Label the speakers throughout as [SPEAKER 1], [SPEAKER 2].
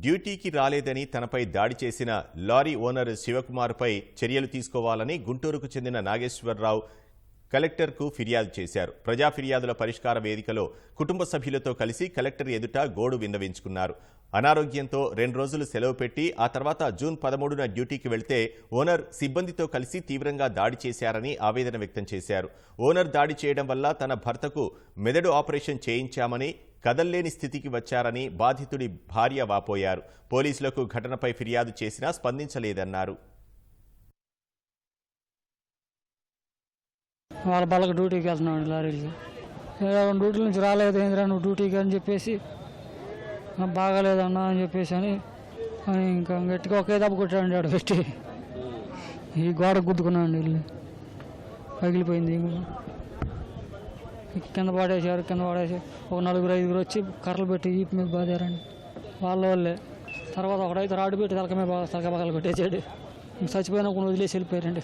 [SPEAKER 1] డ్యూటీకి రాలేదని తనపై దాడి చేసిన లారీ ఓనర్ శివకుమార్పై చర్యలు తీసుకోవాలని గుంటూరుకు చెందిన నాగేశ్వరరావు కలెక్టర్కు ఫిర్యాదు చేశారు. ప్రజా ఫిర్యాదుల పరిష్కార వేదికలో కుటుంబ సభ్యులతో కలిసి కలెక్టర్ ఎదుట గోడు విన్నవించుకున్నారు. అనారోగ్యంతో 2 రోజులు సెలవు పెట్టి ఆ తర్వాత జూన్ 13న డ్యూటీకి వెళ్తే ఓనర్ సిబ్బందితో కలిసి తీవ్రంగా దాడి చేశారని ఆవేదన వ్యక్తం చేశారు. ఓనర్ దాడి చేయడం వల్ల తన భర్తకు మెదడు ఆపరేషన్ చేయించామని, కదల్లేని స్థితికి వచ్చారని బాధితుడి భార్య వాపోయారు. పోలీసులకు ఘటనపై ఫిర్యాదు చేసినా స్పందించలేదన్నారు.
[SPEAKER 2] వాళ్ళ బళ్ళకి డ్యూటీకి వెళ్తున్నాడు లారీలకి. డ్యూటీ నుంచి రాలేదు ఏంద్రా నువ్వు డ్యూటీకి అని చెప్పేసి, బాగాలేదన్నా అని చెప్పేసి అని ఇంకా గట్టిగా ఒకే దెబ్బ కొట్టాడు. ఆడు పెట్టి ఈ గోడ గుద్దుకున్నాడు, ఇల్లు పగిలిపోయింది. కింద పడేసారు. ఒక 4-5 వచ్చి కర్రలు పెట్టి ఈపు మీద బాధారండి వాళ్ళే. తర్వాత ఒకడైతే రాడు పెట్టి తలక పగలు కొట్టేసాడు. ఇంక చచ్చిపోయినప్పుడు వదిలేసి వెళ్ళిపోయారండి.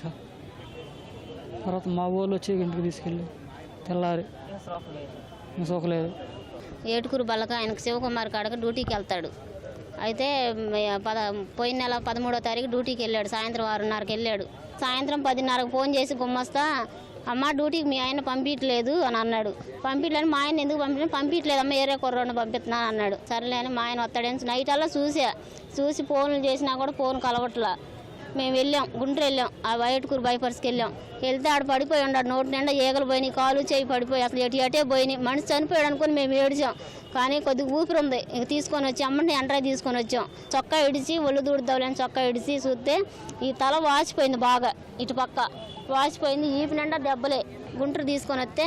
[SPEAKER 2] తర్వాత మా ఊళ్ళో వచ్చి ఇంటికి తీసుకెళ్ళి తెల్లారి సోకలేదు.
[SPEAKER 3] ఏటుకూరు బల్లక ఆయనకు శివకుమార్ కాడకు డ్యూటీకి వెళ్తాడు. అయితే పోయిన నెల 13వ తారీఖు డ్యూటీకి వెళ్ళాడు. సాయంత్రం 6:30కి వెళ్ళాడు. సాయంత్రం 10:30కు ఫోన్ చేసి గుమ్మస్తా, అమ్మ డ్యూటీకి మీ ఆయన పంపించలేదు అని అన్నాడు. పంపించలేని మా ఆయన ఎందుకు పంపించలేదు అమ్మ, ఏరే కుర్రోడిని పంపిస్తున్నాను అన్నాడు. సరేలే అని మా ఆయన వస్తాడని నైట్ అలా చూసి ఫోన్లు చేసినా కూడా ఫోన్ కలవట్లా. మేము వెళ్ళాం, గుంటూరు వెళ్ళాం, ఆ వైట్కూరు బైపర్స్కి వెళ్తే ఆడు పడిపోయి ఉన్నాడు. నోటి నిండా ఈగలు పోయినాయి, కాలు చేయి పడిపోయి అసలు ఎటే పోయినాయి. మనిషి చనిపోయాడు అనుకుని మేము ఏడిచాం. కానీ కొద్దిగా ఊపిరి ఉంది. ఇంక తీసుకొని వచ్చి అమ్మని ఎండ్రాయి తీసుకొని వచ్చాం. చొక్కా ఇడిచి ఒళ్ళు దూడుదావులేని చొక్కా ఇడిచి చూస్తే ఈ తల వాచిపోయింది, బాగా ఇటు పక్క వాచిపోయింది, ఈపు నిండా దెబ్బలే. గుంటూరు తీసుకొని వస్తే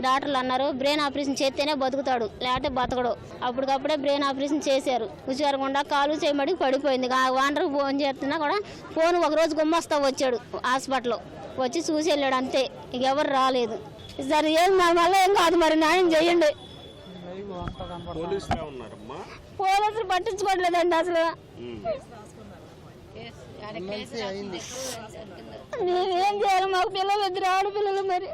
[SPEAKER 3] డాక్టర్లు అన్నారు బ్రెయిన్ ఆపరేషన్ చేస్తేనే బతుకుతాడు, లేకపోతే బతకడు. అప్పటికప్పుడే బ్రెయిన్ ఆపరేషన్ చేశారు. హుషారుకుండా కాలు చేయమడికి పడిపోయింది. వాండర్కి ఫోన్ చేస్తున్నా కూడా ఫోన్ ఒకరోజు గుమ్మస్తా వచ్చాడు, హాస్పిటల్లో వచ్చి చూసి వెళ్ళాడు అంతే. ఇక ఎవరు రాలేదు. సరే ఏం మళ్ళీ ఏం కాదు, మరి న్యాయం చేయండి. పోలీసులు పట్టించుకోవట్లేదండి అసలు. మేమేం చేయాలి, మాకు పిల్లలు 2 ఆడపిల్లలు మరి.